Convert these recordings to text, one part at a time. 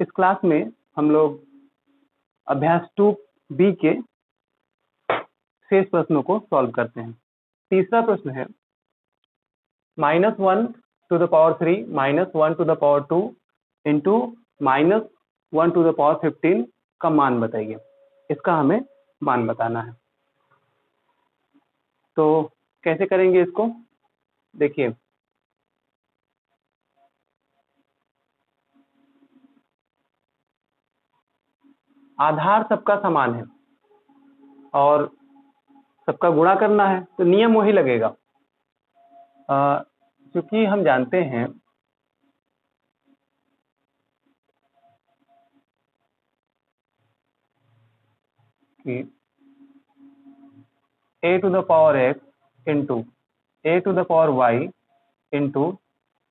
इस क्लास में हम लोग अभ्यास 2B के शेष प्रश्नों को सॉल्व करते हैं। तीसरा प्रश्न है -1 to the power 3 -1 to the power 2 into -1 to the power 15 का मान बताइए। इसका हमें मान बताना है। तो कैसे करेंगे इसको, देखिए आधार सबका समान है और सबका गुणा करना है तो नियम वही लगेगा। क्योंकि हम जानते हैं कि a to the power x into a to the power y into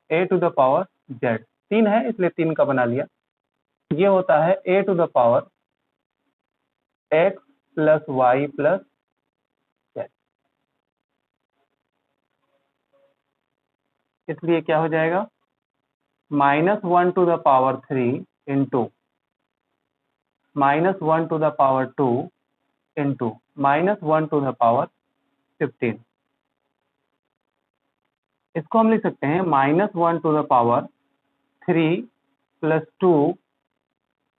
a to the power z 3 है, इसलिए 3 का बना लिया। ये होता है a to the power x plus y plus z, इसलिए क्या हो जाएगा -1 to the power 3 into -1 to the power 2 into -1 to the power 15। इसको हम लिख सकते हैं -1 to the power 3 plus 2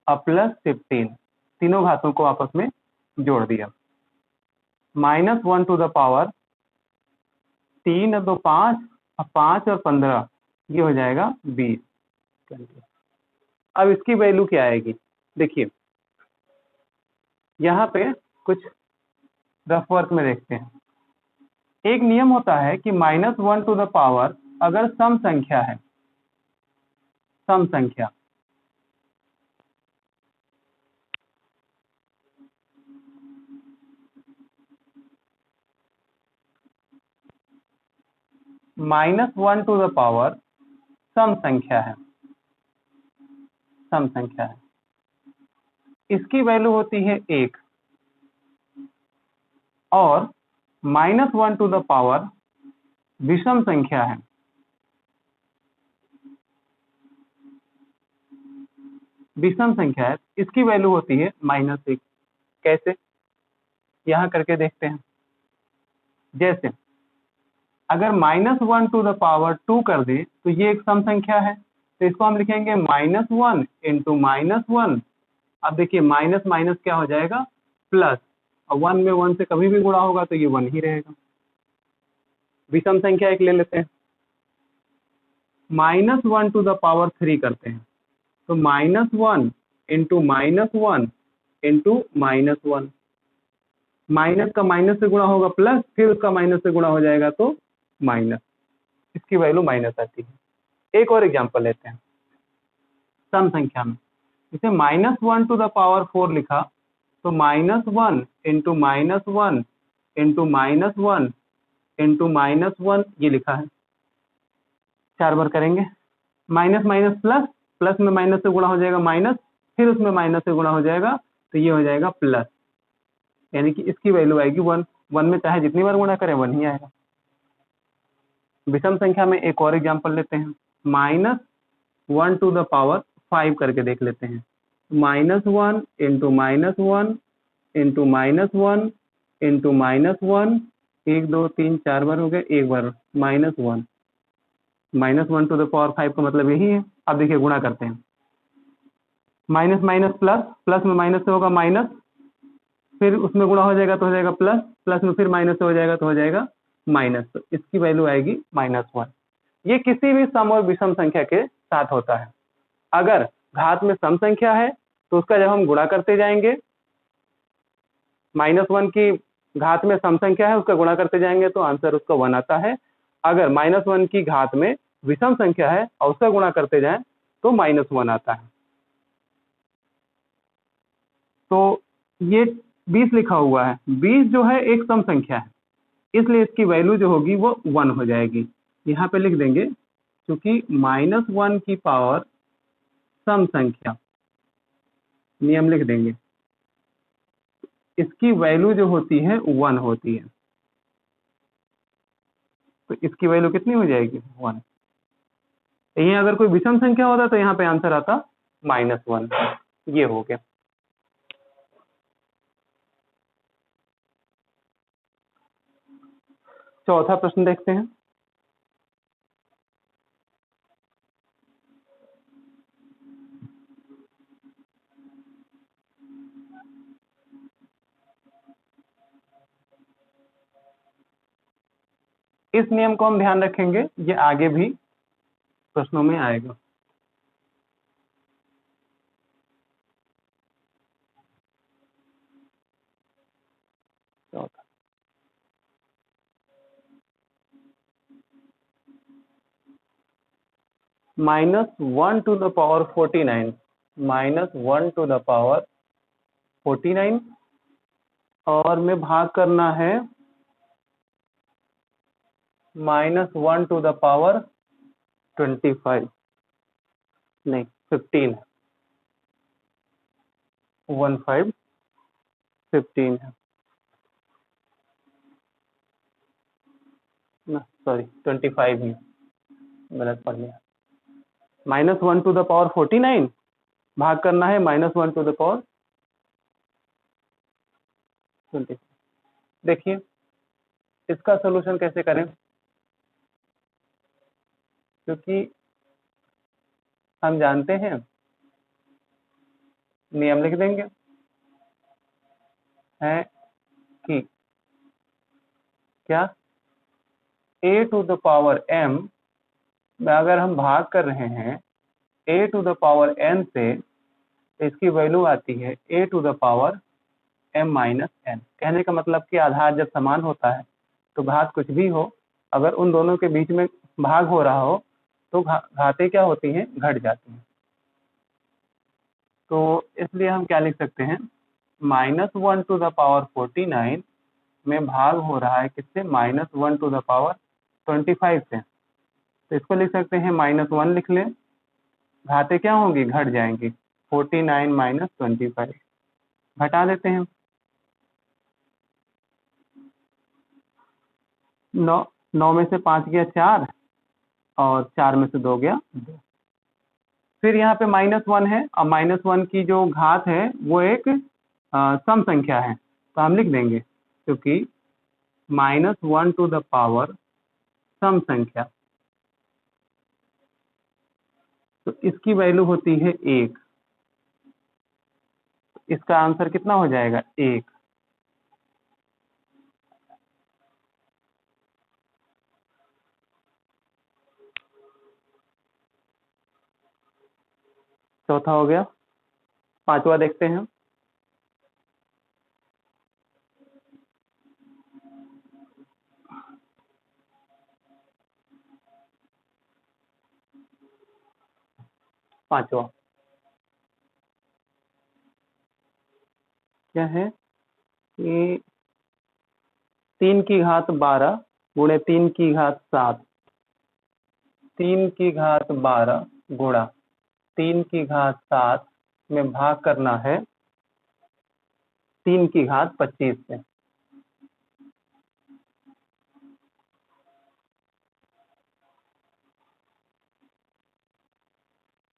plus 15, तीनों घातों को आपस में जोड़ दिया। -1 to the power 3 और 2 5, 5 और 15 ये हो जाएगा 20। अब इसकी वैल्यू क्या आएगी, देखिए यहाँ पे कुछ रफ वर्क में देखते हैं। एक नियम होता है कि -1 to the power अगर सम संख्या है, सम संख्या -1 to the power सम संख्या है, सम संख्या है, इसकी वैल्यू होती है 1 और -1 to the power विषम संख्या है, विषम संख्या है, इसकी वैल्यू होती है -1। कैसे, यहां करके देखते हैं। जैसे अगर -1 to the power 2 कर दे तो ये एक सम संख्या है, तो इसको हम लिखेंगे -1 इंटू -1। अब देखिए माइनस माइनस क्या हो जाएगा प्लस, और 1 में 1 से कभी भी गुणा होगा तो ये 1 ही रहेगा। विषम संख्या एक ले लेते हैं, -1 to the power 3 करते हैं तो -1 इंटू -1 इंटू -1, माइनस का माइनस से गुणा होगा प्लस, फिर उसका माइनस से गुणा हो जाएगा तो माइनस, इसकी वैल्यू माइनस आती है। एक और एग्जांपल लेते हैं सम संख्या में, इसे -1 to the power 4 लिखा तो -1 इंटू -1 इंटू -1 इंटू -1 ये लिखा है। 4 बार करेंगे, माइनस माइनस प्लस, प्लस में माइनस से गुणा हो जाएगा माइनस, फिर उसमें माइनस से गुणा हो जाएगा तो ये हो जाएगा प्लस, यानी कि इसकी वैल्यू आएगी 1। 1 में चाहे जितनी बार गुणा करें 1 ही आएगा। विषम संख्या में एक और एग्जांपल लेते हैं, -1 to the power 5 करके देख लेते हैं। -1 इंटू -1 इंटू -1 इंटू -1, 1 2 3 4 बार हो गए, एक बार -1, -1 to the power 5 का मतलब यही है। अब देखिए गुणा करते हैं, माइनस माइनस प्लस, प्लस में माइनस से होगा माइनस, फिर उसमें गुणा हो जाएगा तो हो जाएगा प्लस, प्लस में फिर माइनस से हो जाएगा तो हो जाएगा माइनस, तो इसकी वैल्यू आएगी -1। ये किसी भी सम और विषम संख्या के साथ होता है। अगर घात में सम संख्या है तो उसका जब हम गुणा करते जाएंगे, -1 की घात में सम संख्या है उसका गुणा करते जाएंगे तो आंसर उसका 1 आता है। अगर -1 की घात में विषम संख्या है और उसका गुणा करते जाएं तो -1 आता है। तो ये 20 लिखा हुआ है, 20 जो है एक सम संख्या है, इसलिए इसकी वैल्यू जो होगी वो 1 हो जाएगी। यहाँ पे लिख देंगे क्योंकि -1 की पावर सम संख्या, नियम लिख देंगे, इसकी वैल्यू जो होती है 1 होती है, तो इसकी वैल्यू कितनी हो जाएगी 1। यही अगर कोई विषम संख्या होता तो यहाँ पे आंसर आता -1 ये हो गया। चौथा प्रश्न देखते हैं। इस नियम को हम ध्यान रखेंगे, ये आगे भी प्रश्नों में आएगा। -1 to the power 49, -1 to the power 49 और में भाग करना है -1 to the power 25 नहीं 15 15 है ना, सॉरी 25 ही गलत पढ़ लिया। -1 to the power 49 भाग करना है -1 to the power 20। देखिए इसका सॉल्यूशन कैसे करें, क्योंकि हम जानते हैं, नियम लिख देंगे है कि क्या a to the power m में अगर हम भाग कर रहे हैं a to the power n से, इसकी वैल्यू आती है a to the power m minus n। कहने का मतलब कि आधार जब समान होता है तो घात कुछ भी हो, अगर उन दोनों के बीच में भाग हो रहा हो तो घातें क्या होती हैं, घट जाती हैं। तो इसलिए हम क्या लिख सकते हैं, -1 to the power 49 में भाग हो रहा है किससे, -1 to the power 25 से। तो इसको लिख सकते हैं -1 लिख लें, घातें क्या होंगी, घट जाएंगी, 49 माइनस 25 घटा देते हैं। 9 में से 5 गया 4 और 4 में से 2 गया 2। फिर यहाँ पे -1 है और -1 की जो घात है वो एक सम संख्या है, तो हम लिख देंगे, क्योंकि -1 to the पावर सम संख्या, तो इसकी वैल्यू होती है 1। इसका आंसर कितना हो जाएगा, 1। चौथा हो गया। पांचवा देखते हैं। पांचवा क्या है कि 3 की घात 12 गुणे 3 की घात 7, 3 की घात 12 गुणा 3 की घात 7 में भाग करना है 3 की घात 25 से।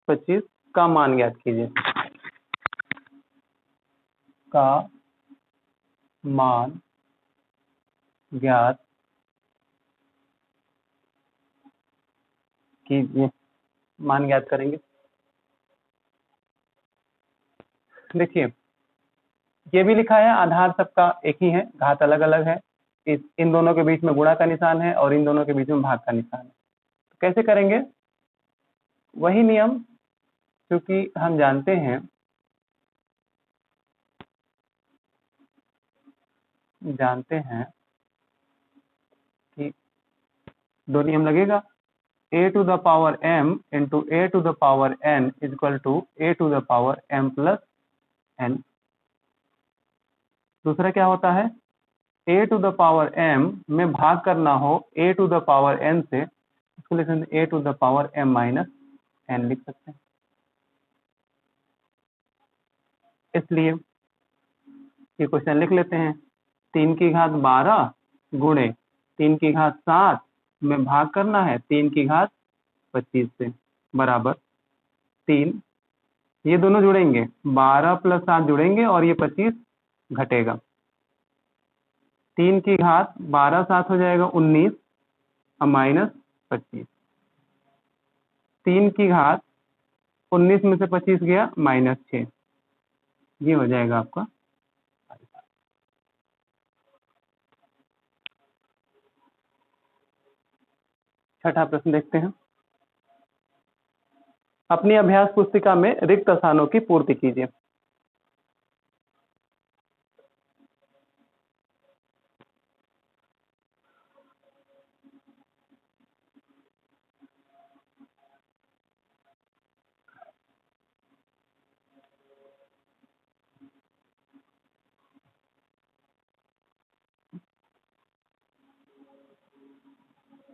25 का मान ज्ञात कीजिए, का मान ज्ञात कीजिए। मान ज्ञात करेंगे, देखिए ये भी लिखा है, आधार सबका एक ही है, घात अलग अलग है, इन दोनों के बीच में गुणा का निशान है और इन दोनों के बीच में भाग का निशान है। तो कैसे करेंगे, वही नियम, क्योंकि हम जानते हैं कि दो नियम लगेगा, a to the power m into a to the power n is equal to a to the power m plus n। दूसरा क्या होता है, a to the power m में भाग करना हो a to the power n से, इसको लिख सकते हैं a to the power m minus n लिख सकते हैं। इसलिए ये क्वेश्चन लिख लेते हैं, 3 की घात 12 गुणे 3 की घात 7 में भाग करना है 3 की घात 25 से, बराबर 3 ये दोनों जुड़ेंगे, 12 + 7 जुड़ेंगे और ये 25 घटेगा। 3 की घात 12 7 हो जाएगा 19 और -25। 3 की घात 19 में से 25 गया -6, ये हो जाएगा आपका। छठा प्रश्न देखते हैं। अपनी अभ्यास पुस्तिका में रिक्त स्थानों की पूर्ति कीजिए।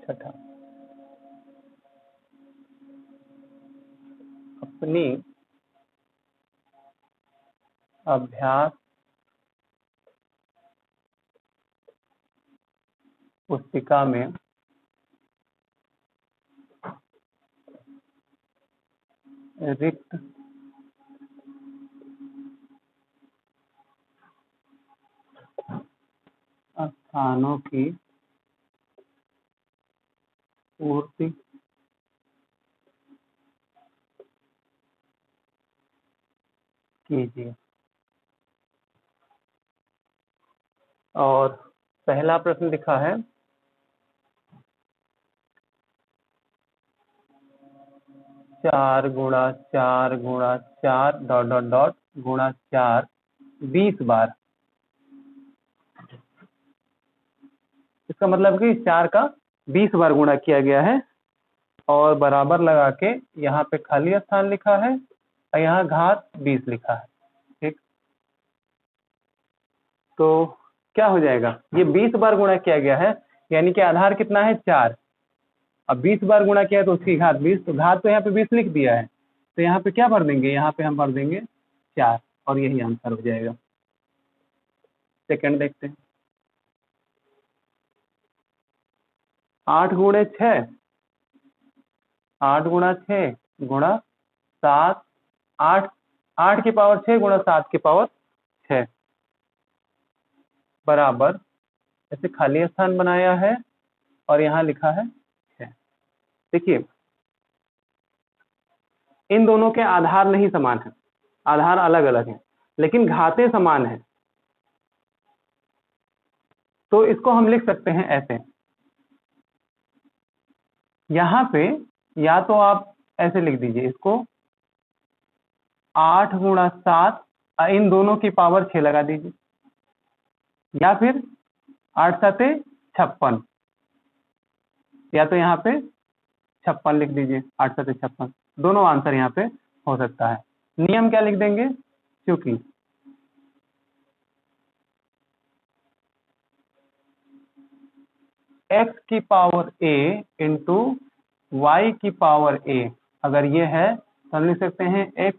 छठा, अपनी अभ्यास पुस्तिका में रिक्त स्थानों की पूर्ति कीजिए। और पहला प्रश्न लिखा है 4 × 4 × 4 ... × 4 20 बार। इसका मतलब कि 4 का 20 बार गुणा किया गया है और बराबर लगा के यहाँ पे खाली स्थान लिखा है और यहाँ घात 20 लिखा है। ठीक, तो क्या हो जाएगा, ये 20 बार गुणा किया गया है, यानी कि आधार कितना है 4। अब 20 बार गुणा किया तो उसकी घात 20, तो घात तो यहाँ पे 20 लिख दिया है, तो यहाँ पे क्या भर देंगे, यहाँ पे हम भर देंगे 4 और यही आंसर हो जाएगा। सेकंड देखते हैं। 8 × 6 8 × 6 × 7 8 की पावर 6 × 7 की पावर 6 बराबर, ऐसे खाली स्थान बनाया है और यहाँ लिखा है 6। देखिए इन दोनों के आधार नहीं समान है, आधार अलग अलग है, लेकिन घातें समान है। तो इसको हम लिख सकते हैं ऐसे, यहाँ पे या तो आप ऐसे लिख दीजिए इसको 8 × 7 इन दोनों की पावर 6 लगा दीजिए, या फिर 8 7 56, या तो यहाँ पे 56 लिख दीजिए, 8 7 56, दोनों आंसर यहाँ पे हो सकता है। नियम क्या लिख देंगे, क्योंकि x की पावर a इंटू y की पावर a, अगर ये है तो हम लिख सकते हैं x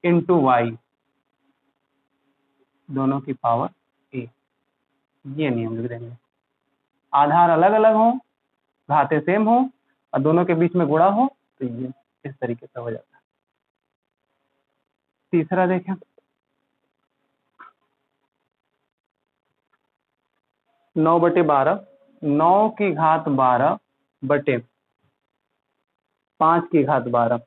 इंटू वाई, दोनों की पावर a, ये नियम लिख देंगे। आधार अलग अलग हो, घातें सेम हो और दोनों के बीच में गुणा हो, तो ये इस तरीके से हो जाता है। तीसरा देखें, 9/12 9 की घात 12 बटे 5 की घात 12,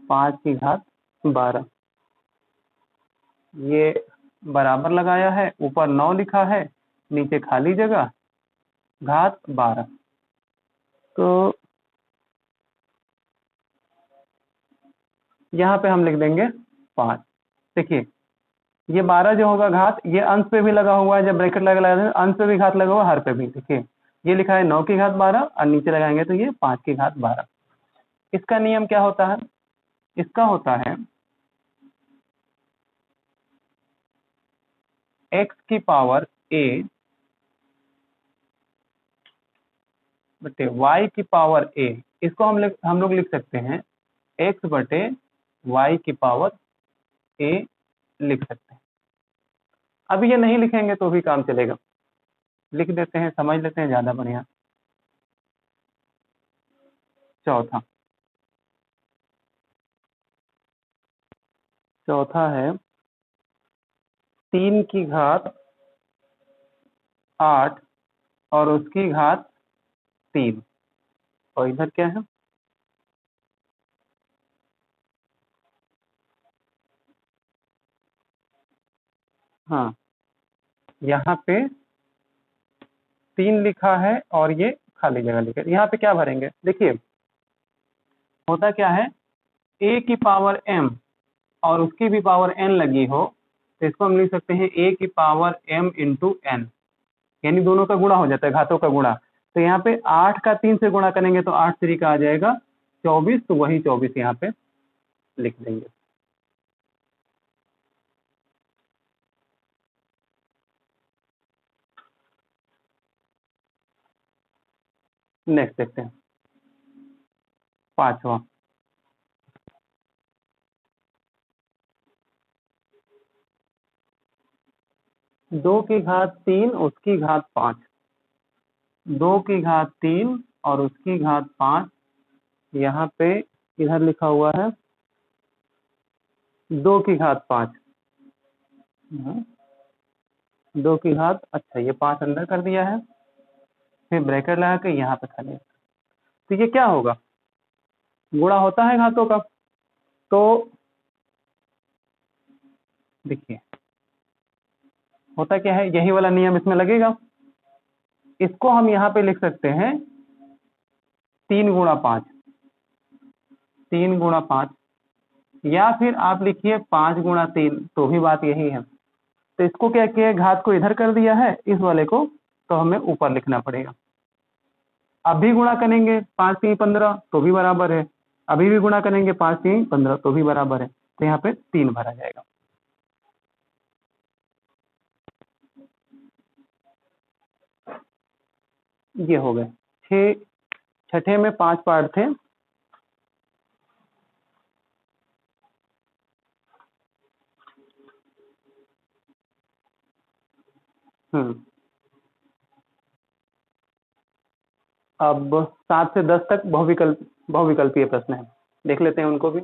5 की घात 12, ये बराबर लगाया है, ऊपर 9 लिखा है, नीचे खाली जगह, घात 12। तो यहाँ पे हम लिख देंगे 5। देखिए ये 12 जो होगा घात, ये अंश पे भी लगा हुआ है, जब ब्रैकेट लगा अंश पे भी घात लगा हुआ, हर पे भी। देखिए ये लिखा है 9 की घात 12 और नीचे लगाएंगे तो ये 5 की घात 12। इसका नियम क्या होता है, इसका होता है x की पावर a बटे y की पावर a, इसको हम लोग लिख सकते हैं x बटे y की पावर a लिख सकते हैं। अभी ये नहीं लिखेंगे तो भी काम चलेगा, लिख देते हैं, समझ लेते हैं, ज्यादा बढ़िया। चौथा, चौथा है 3 की घात 8 और उसकी घात 3, और इधर क्या है? हाँ, यहाँ पे 3 लिखा है और ये खाली जगह लिखा है। यहाँ पे क्या भरेंगे? देखिए होता क्या है, a की पावर m और उसकी भी पावर n लगी हो तो इसको हम लिख सकते हैं a की पावर m इंटू n, यानी दोनों का गुणा हो जाता है, घातों का गुणा। तो यहाँ पे 8 का 3 से गुणा करेंगे तो 8 3 का आ जाएगा 24, तो वही 24 यहाँ पे लिख देंगे। नेक्स्ट देखते हैं, पांचवा। 2 की घात 3 उसकी घात 5, 2 की घात 3 और उसकी घात 5, यहाँ पे इधर लिखा हुआ है 2 की घात 5, 2 की घात, अच्छा ये 5 अंदर कर दिया है, फिर ब्रैकेट लगा के यहाँ पे खाली। तो ये क्या होगा? गुणा होता है घातों का। तो देखिए होता क्या है, यही वाला नियम इसमें लगेगा। इसको हम यहाँ पे लिख सकते हैं 3 गुणा 5, 3 गुणा 5, या फिर आप लिखिए 5 गुणा 3, तो भी बात यही है। तो इसको क्या किया, घात को इधर कर दिया है इस वाले को, तो हमें ऊपर लिखना पड़ेगा। अभी गुणा करेंगे 5 3 15 तो भी बराबर है, अभी भी गुणा करेंगे 5 3 15 तो भी बराबर है, तो यहाँ पे 3 भरा जाएगा। ये हो गए 6, छठे में 5 पार्ट थे। अब 7 से 10 तक बहुविकल्पीय प्रश्न है, देख लेते हैं उनको भी।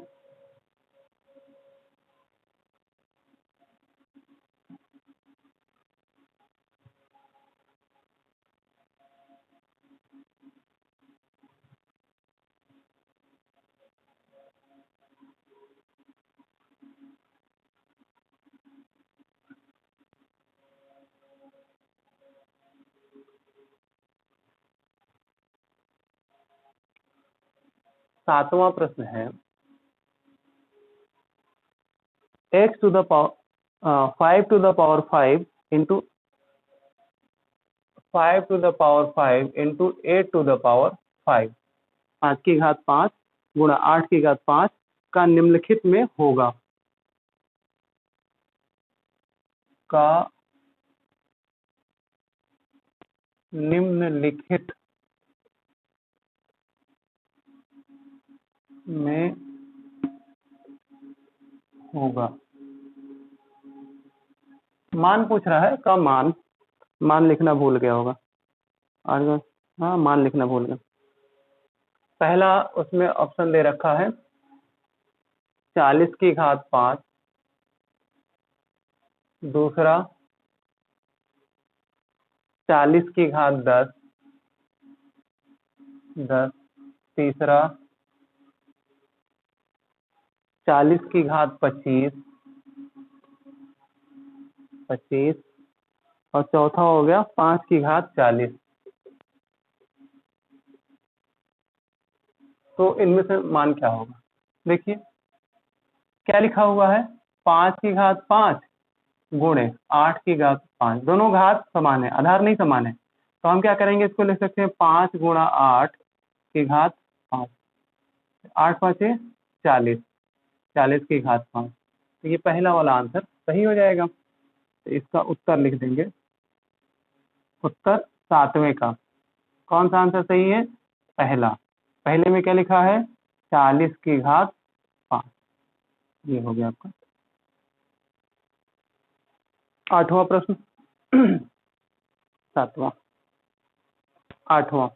सातवां प्रश्न है x to the power 5 to the power 5 into 5 to the power 5 into 8 to the power 5, 5 की घात 5 गुणा 8 की घात 5 का निम्नलिखित में होगा, का निम्नलिखित में होगा। मान पूछ रहा है, का मान लिखना भूल गया होगा। हाँ मान लिखना भूल गया। पहला उसमें ऑप्शन दे रखा है 40 की घात 5, दूसरा 40 की घात 10, तीसरा 40 की घात 25, और चौथा हो गया 5 की घात 40। तो इनमें से मान क्या होगा? देखिए क्या लिखा हुआ है, 5 की घात 5 गुणे 8 की घात 5, दोनों घात समान है, आधार नहीं समान है। तो हम क्या करेंगे, इसको लिख सकते हैं 5 गुणा 8 की घात 5, 8 5 40, 40 की घात 5। तो ये पहला वाला आंसर सही हो जाएगा। तो इसका उत्तर लिख देंगे, उत्तर 7वें का कौन सा आंसर सही है? पहला। पहले में क्या लिखा है? 40 की घात 5। ये हो गया आपका 8वां प्रश्न। 7वां, 8वां,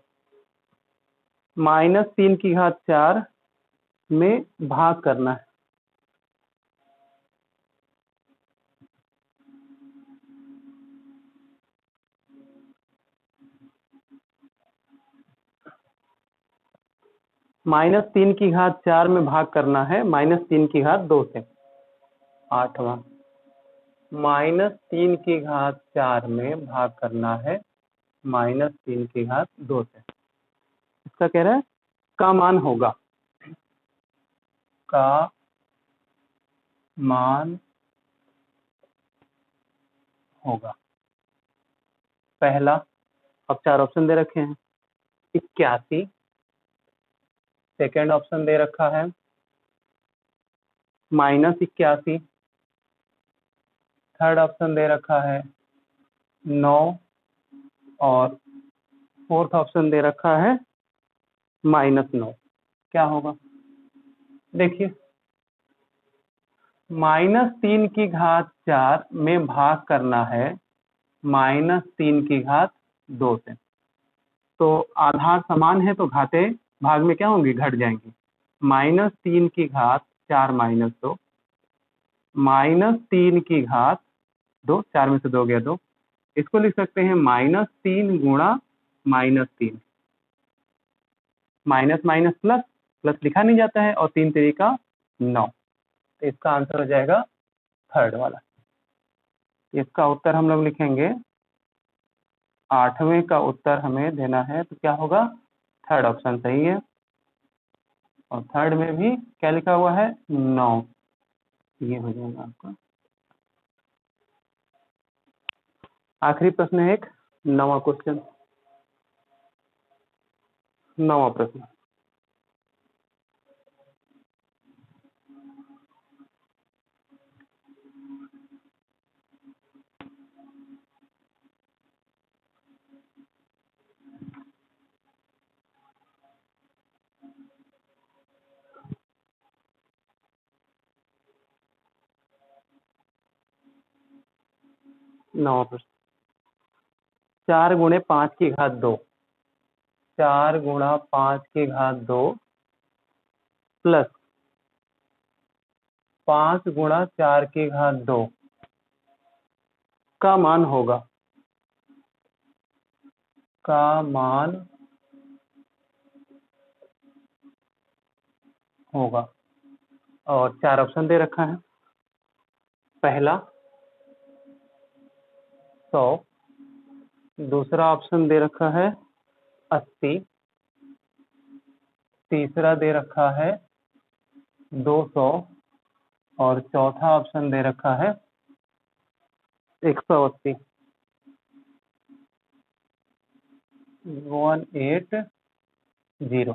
-3 की घात 4 में भाग करना है। -3 में भाग करना है -3 से। 8वां -3 में भाग करना है -3 से। इसका कह रहा है का मान होगा, का मान होगा। पहला, अब 4 ऑप्शन दे रखे हैं, 81, सेकेंड ऑप्शन दे रखा है -81, थर्ड ऑप्शन दे रखा है 9 और फोर्थ ऑप्शन दे रखा है -9। क्या होगा? देखिए, -3 में भाग करना है -3 से। तो आधार समान है तो घातें भाग में क्या होंगी? घट जाएंगी। -3 -2 -3 4 में से 2 गया 2। इसको लिख सकते हैं -3 गुणा -3। माइनस माइनस प्लस, प्लस लिखा नहीं जाता है, और 3 3 9। तो इसका आंसर हो जाएगा थर्ड वाला। इसका उत्तर हम लोग लिखेंगे, 8वें का उत्तर हमें देना है तो क्या होगा? थर्ड ऑप्शन सही है। और थर्ड में भी क्या लिखा हुआ है? 9। ये हो जाएगा आपका। आखिरी प्रश्न है एक 9वां क्वेश्चन, 9वां प्रश्न। नवा प्रश्न, 4 गुणे 5 की घात 2, 4 गुणा 5 की घात 2 प्लस 5 गुणा 4 की घात 2 का मान होगा, का मान होगा। और 4 ऑप्शन दे रखा है। पहला 100, दूसरा ऑप्शन दे रखा है 80, तीसरा दे रखा है 200 और चौथा ऑप्शन दे रखा है 180। 180।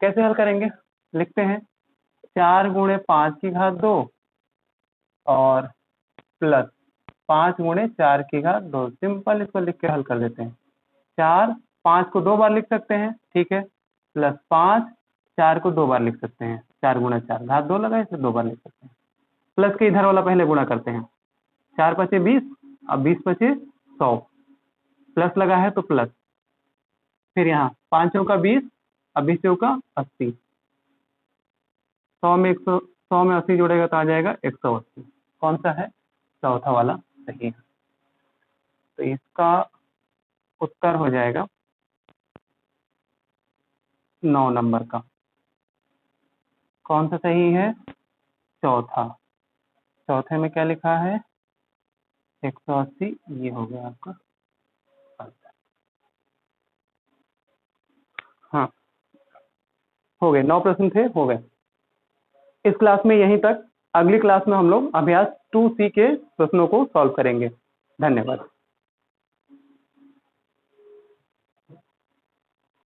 कैसे हल करेंगे? लिखते हैं 4 गुणे 5 की घात 2 और प्लस 5 गुणे 4 की घात 2। सिंपल इसको लिख के हल कर देते हैं। 4 5 को 2 बार लिख सकते हैं, ठीक है, प्लस 5 4 को 2 बार लिख सकते हैं। 4 गुणा 4 घात 2 लगा, इसे 2 बार लिख सकते हैं। प्लस के इधर वाला पहले गुणा करते हैं। 4 पचे 20, अब 20 पचे 100, प्लस लगा है तो प्लस, फिर यहाँ 5 चौका 20, अब 20 चौका 80, 100 में 80 जोड़ेगा तो आ जाएगा 180। कौन सा है? चौथा वाला सही है। तो इसका उत्तर हो जाएगा 9 नंबर का। कौन सा सही है? चौथा। चौथे में क्या लिखा है? 180। ये हो गया आपका। हाँ, हो गए, 9 प्रश्न थे, हो गए। इस क्लास में यहीं तक। अगली क्लास में हम लोग अभ्यास 2C के प्रश्नों को सॉल्व करेंगे। धन्यवाद।